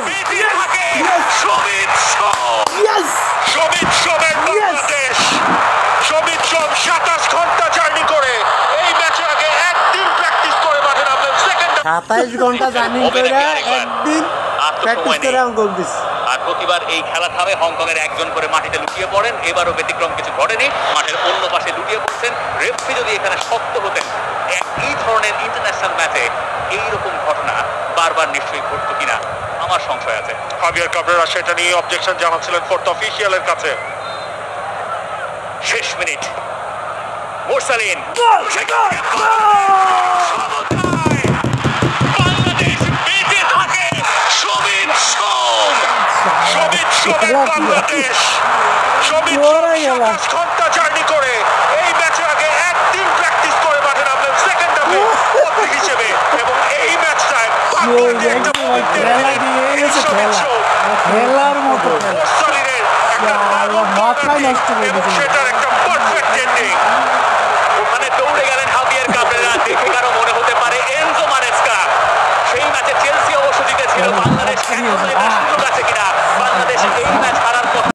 বেঁচে থাকে সমিত সোম। সমিত সোমের বাংলাদেশ। সমিত সোম 27 ঘন্টা জার্নি করে এই ম্যাচের আগে একদিন প্র্যাকটিস করে মাঠে নামলেন। সেকেন্ড 27 ঘন্টা জার্নি করে একদিন প্র্যাকটিস করে গোল দিছে। আর প্রতিবার এই খেলা থামে হংকং এর একজন করে মাটিতে লুটিয়ে পড়েন। এবারও ব্যতিক্রম কিছু ঘটেনি, মাঠের অন্য পাশে লুটিয়ে পড়ছেন। রেফারি যদি এখানে শক্ত হতেন, এই ধরনের ইন্টারন্যাশনাল ম্যাচে এইরকম ঘটনা বারবার নিশ্চয়ই ঘটতো কিনা আমার সংশয় আছে। হাভিয়ার কাবরেরা সেটা নিয়ে অবজেকশন জানাচ্ছিলেন ফোর্থ অফিশিয়ালের কাছে। শেষ মিনিট, মোরসালিন বাংলাদেশ বেঁচে থাকে সমিত সোম। সমিত সোমের বাংলাদেশ। সমিত সোম 27 ঘন্টা জার্নি করে এই ম্যাচের আগে একদিন প্র্যাকটিস করে মাঠে নামলেন সেকেন্ড হাফে বদলি হিসেবে, এবং এই ম্যাচটায় খেলার মতো মোরসালিনের একটা মাথায় নষ্ট করে এবং সেটার একটা পারফেক্ট এন্ডিং। ওখানে দৌড়ে গেলেন হাভিয়ার কাবরেরা। দেখে কারো মনে হতে পারে এনজো মারেস্কা। সেই ম্যাচে চেলসি অবশ্য জিতেছিল, বাংলাদেশ